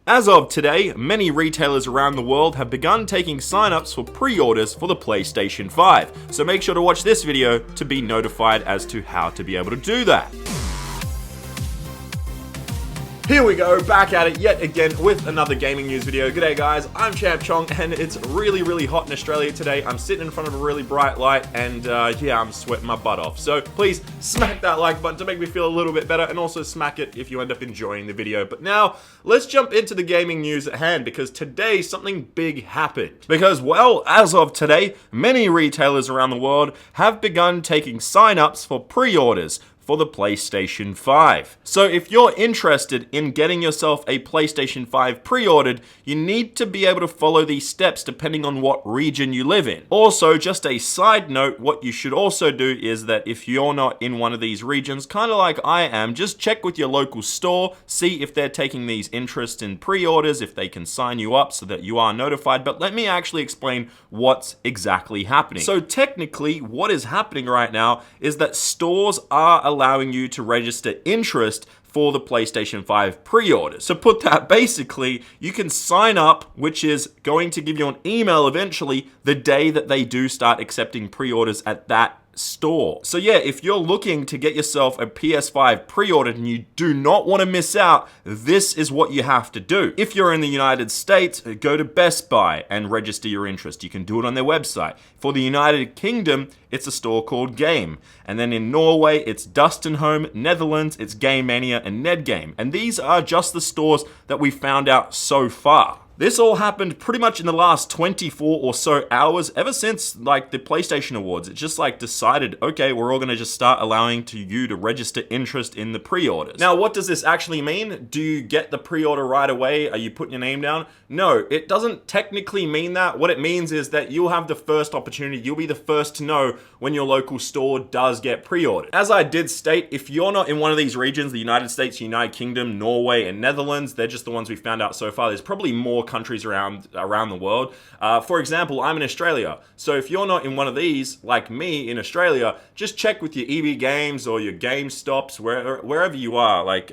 As of today, many retailers around the world have begun taking sign-ups for pre-orders for the PlayStation 5, so make sure to watch this video to be notified as to how to be able to do that. Here we go, back at it yet again with another gaming news video. G'day guys, I'm Champ Chong and it's really hot in Australia today. I'm sitting in front of a really bright light and yeah, I'm sweating my butt off. So please smack that like button to make me feel a little bit better, and also smack it if you end up enjoying the video. But now, let's jump into the gaming news at hand, because today something big happened. Because, well, as of today, many retailers around the world have begun taking sign-ups for pre-orders for the PlayStation 5. So if you're interested in getting yourself a PlayStation 5 pre-ordered, you need to be able to follow these steps depending on what region you live in. Also, just a side note, what you should also do is that if you're not in one of these regions, kind of like I am, just check with your local store, see if they're taking these interest in pre-orders, if they can sign you up so that you are notified. But let me actually explain what's exactly happening. So technically, what is happening right now is that stores are allowing you to register interest for the PlayStation 5 pre-orders. So put that basically, you can sign up, which is going to give you an email eventually the day that they do start accepting pre-orders at that store. So yeah, if you're looking to get yourself a PS5 pre-ordered and you do not want to miss out, this is what you have to do. If you're in the United States, go to Best Buy and register your interest. You can do it on their website. For the United Kingdom, it's a store called Game. And then in Norway, it's Dustin Home. Netherlands, it's Game Mania and Nedgame. And these are just the stores that we found out so far. This all happened pretty much in the last 24 or so hours, ever since like the PlayStation Awards. It just like decided, okay, we're all gonna just start allowing you to register interest in the pre-orders. Now, what does this actually mean? Do you get the pre-order right away? Are you putting your name down? No, it doesn't technically mean that. What it means is that you'll have the first opportunity. You'll be the first to know when your local store does get pre-ordered. As I did state, if you're not in one of these regions, the United States, United Kingdom, Norway, and Netherlands, they're just the ones we found out so far. There's probably more countries around the world. For example, I'm in Australia. So if you're not in one of these, like me in Australia, just check with your EB Games or your GameStops, wherever you are. Like,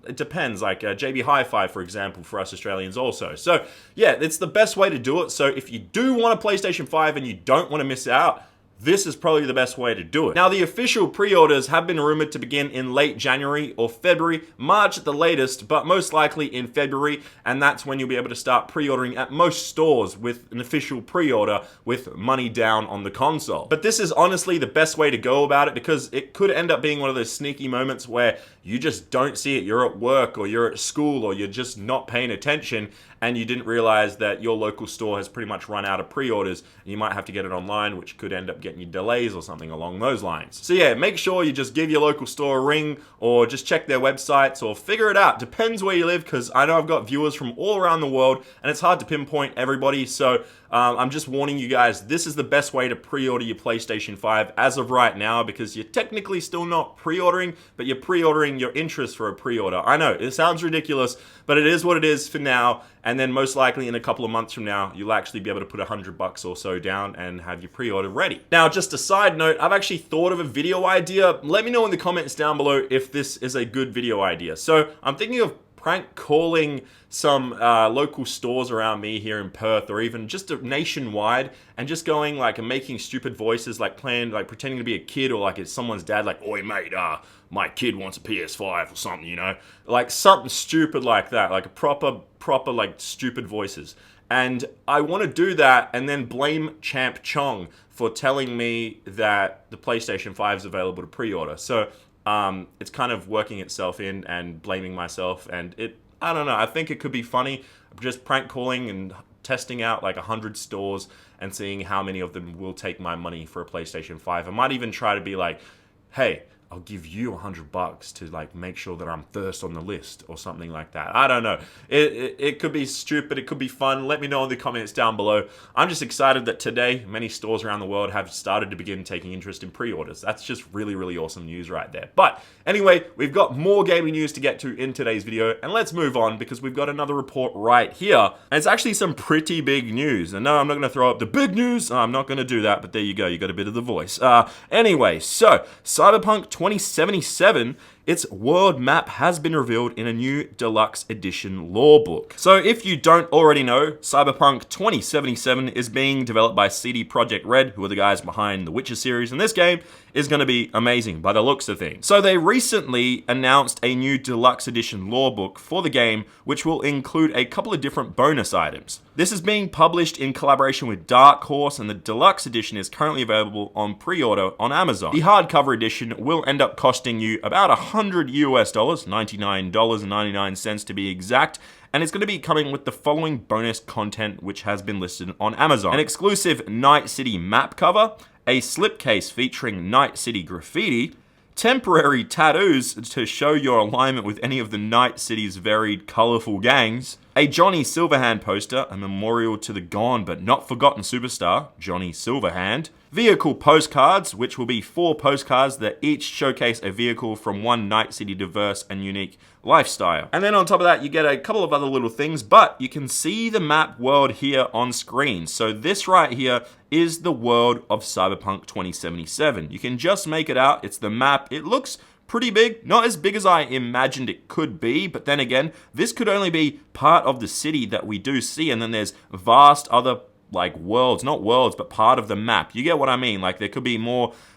it depends. Like JB Hi-Fi, for example, for us Australians also. So yeah, it's the best way to do it. So if you do want a PlayStation 5 and you don't want to miss out, this is probably the best way to do it. Now, the official pre-orders have been rumored to begin in late January or February, March at the latest, but most likely in February, and that's when you'll be able to start pre-ordering at most stores with an official pre-order with money down on the console. But this is honestly the best way to go about it, because it could end up being one of those sneaky moments where you just don't see it. You're at work or you're at school or you're just not paying attention, and you didn't realize that your local store has pretty much run out of pre-orders, and you might have to get it online, which could end up getting you delays or something along those lines. So yeah, make sure you just give your local store a ring, or just check their websites, or figure it out. Depends where you live, because I know I've got viewers from all around the world, and it's hard to pinpoint everybody. So I'm just warning you guys, this is the best way to pre-order your PlayStation 5 as of right now, because you're technically still not pre-ordering, but you're pre-ordering your interest for a pre-order. I know, it sounds ridiculous, but it is what it is for now, and then most likely in a couple of months from now, you'll actually be able to put $100 or so down and have your pre-order ready. Now, just a side note, I've actually thought of a video idea. Let me know in the comments down below if this is a good video idea. So I'm thinking of prank calling some local stores around me here in Perth, or even just nationwide, and just going like and making stupid voices, like pretending to be a kid, or like it's someone's dad, like, "Oi mate, my kid wants a PS5 or something," you know, like something stupid like that, like a proper like stupid voices. And I want to do that and then blame Champ Chong for telling me that the PlayStation 5 is available to pre-order. So it's kind of working itself in and blaming myself, and I don't know, I think it could be funny, just prank calling and testing out like 100 stores and seeing how many of them will take my money for a PlayStation 5. I might even try to be like, hey, I'll give you $100 to like make sure that I'm first on the list or something like that. I don't know. It could be stupid. It could be fun. Let me know in the comments down below. I'm just excited that today many stores around the world have started to begin taking interest in pre-orders. That's just really awesome news right there. But anyway, we've got more gaming news to get to in today's video, and let's move on because we've got another report right here. And it's actually some pretty big news. And no, I'm not going to throw up the big news. I'm not going to do that, but there you go. You got a bit of the voice. Anyway, so Cyberpunk 2077 its world map has been revealed in a new deluxe edition lore book. So if you don't already know, Cyberpunk 2077 is being developed by CD Projekt Red, who are the guys behind the Witcher series, and this game is going to be amazing by the looks of things. So they recently announced a new deluxe edition lore book for the game, which will include a couple of different bonus items. This is being published in collaboration with Dark Horse, and the deluxe edition is currently available on pre-order on Amazon. The hardcover edition will end up costing you about $100 US, $99.99 to be exact, and it's going to be coming with the following bonus content which has been listed on Amazon. An exclusive Night City map cover, a slipcase featuring Night City graffiti, temporary tattoos to show your alignment with any of the Night City's varied colorful gangs, a Johnny Silverhand poster, a memorial to the gone but not forgotten superstar, Johnny Silverhand, vehicle postcards, which will be 4 postcards that each showcase a vehicle from one Night City diverse and unique lifestyle. And then on top of that, you get a couple of other little things, but you can see the map world here on screen. So this right here is the world of Cyberpunk 2077. You can just make it out. It's the map. It looks pretty big, not as big as I imagined it could be, but then again, this could only be part of the city that we do see, and then there's vast other like worlds, not worlds, but part of the map. You get what I mean? Like there could be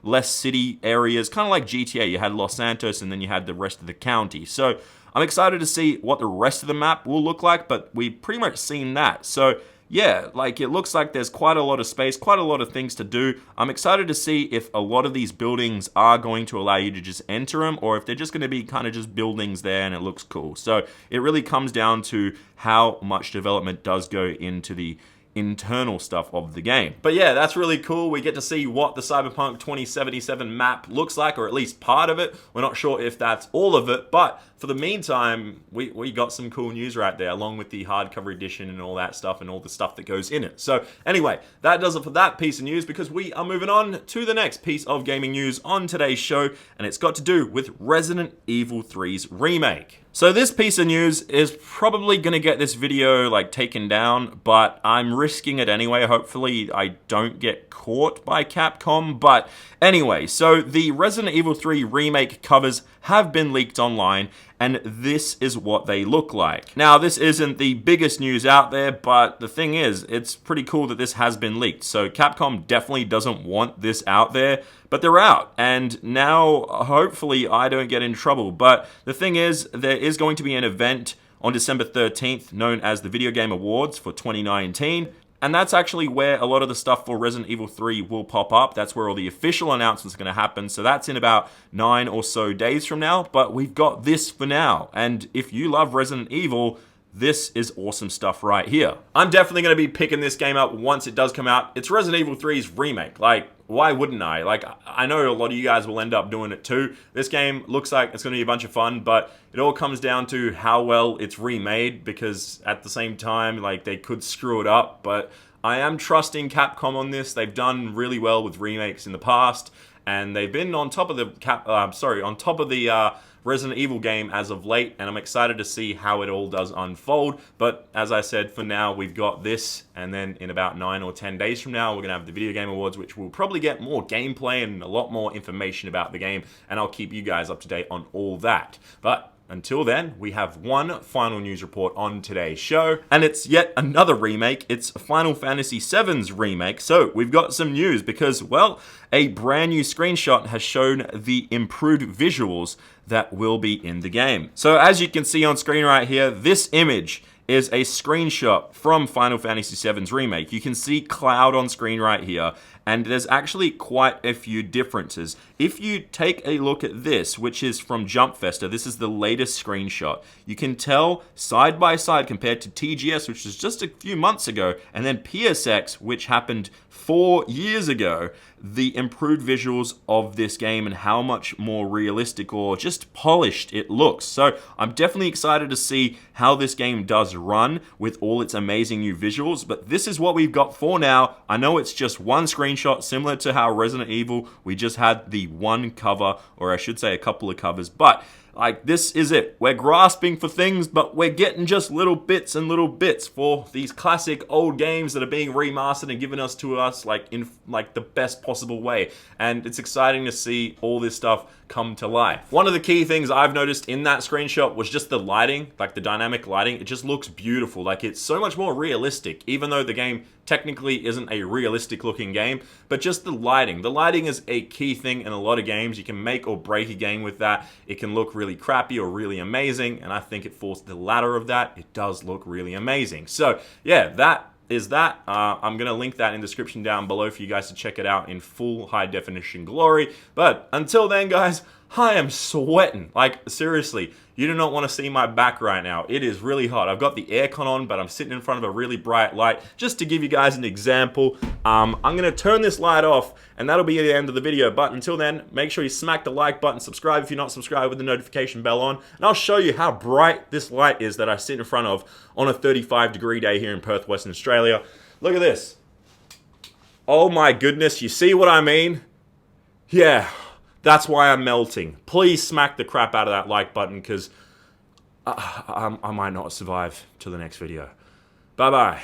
less city areas, kind of like GTA. You had Los Santos and then you had the rest of the county. So I'm excited to see what the rest of the map will look like, but we've pretty much seen that. So yeah, like it looks like there's quite a lot of space, quite a lot of things to do. I'm excited to see if a lot of these buildings are going to allow you to just enter them, or if they're just going to be kind of just buildings there and it looks cool. So it really comes down to how much development does go into the internal stuff of the game. But yeah, that's really cool. We get to see what the Cyberpunk 2077 map looks like, or at least part of it. We're not sure if that's all of it, but for the meantime, we got some cool news right there, along with the hardcover edition and all that stuff and all the stuff that goes in it. So anyway, that does it for that piece of news, because we are moving on to the next piece of gaming news on today's show, and it's got to do with Resident Evil 3's remake. So this piece of news is probably going to get this video like taken down, but I'm risking it anyway. Hopefully I don't get caught by Capcom. But anyway, so the Resident Evil 3 remake covers have been leaked online, and this is what they look like. Now, this isn't the biggest news out there, but the thing is, it's pretty cool that this has been leaked. So Capcom definitely doesn't want this out there, but they're out. And now, hopefully, I don't get in trouble. But the thing is, there is going to be an event on December 13th known as the Video Game Awards for 2019. And that's actually where a lot of the stuff for Resident Evil 3 will pop up. That's where all the official announcements are going to happen. So that's in about 9 or so days from now. But we've got this for now. And if you love Resident Evil, this is awesome stuff right here. I'm definitely going to be picking this game up once it does come out. It's Resident Evil 3's remake. Like, why wouldn't I? Like, I know a lot of you guys will end up doing it too. This game looks like it's going to be a bunch of fun, but it all comes down to how well it's remade, because at the same time, like, they could screw it up, but I am trusting Capcom on this. They've done really well with remakes in the past, and they've been on top of the Resident Evil game as of late, and I'm excited to see how it all does unfold. But as I said, for now, we've got this, and then in about 9 or 10 days from now, we're going to have the Video Game Awards, which will probably get more gameplay and a lot more information about the game, and I'll keep you guys up to date on all that. But until then, we have one final news report on today's show, and it's yet another remake. It's Final Fantasy VII's remake. So we've got some news because, well, a brand new screenshot has shown the improved visuals that will be in the game. So as you can see on screen right here, this image is a screenshot from Final Fantasy VII's remake. You can see Cloud on screen right here, and there's actually quite a few differences. If you take a look at this, which is from Jump Festa, this is the latest screenshot. You can tell side by side compared to TGS, which was just a few months ago, and then PSX, which happened 4 years ago, the improved visuals of this game and how much more realistic or just polished it looks. So I'm definitely excited to see how this game does run with all its amazing new visuals, but this is what we've got for now. I know it's just one screenshot, similar to how Resident Evil, we just had the one cover, or I should say a couple of covers, but like, this is it. We're grasping for things, but we're getting just little bits and little bits for these classic old games that are being remastered and given to us like in like the best possible way. And it's exciting to see all this stuff come to life. One of the key things I've noticed in that screenshot was just the lighting, like the dynamic lighting. It just looks beautiful. Like, it's so much more realistic, even though the game technically isn't a realistic looking game, but just the lighting. The lighting is a key thing in a lot of games. You can make or break a game with that. It can look really crappy or really amazing, and I think it falls to the latter of that. It does look really amazing. So yeah, that is that. I'm going to link that in the description down below for you guys to check it out in full high definition glory. But until then, guys, I am sweating. Like, seriously, you do not want to see my back right now. It is really hot. I've got the aircon on, but I'm sitting in front of a really bright light. Just to give you guys an example, I'm going to turn this light off, and that'll be the end of the video. But until then, make sure you smack the like button, subscribe if you're not subscribed with the notification bell on, and I'll show you how bright this light is that I sit in front of on a 35-degree day here in Perth, Western Australia. Look at this. Oh my goodness, you see what I mean? Yeah. That's why I'm melting. Please smack the crap out of that like button, because I might not survive to the next video. Bye-bye.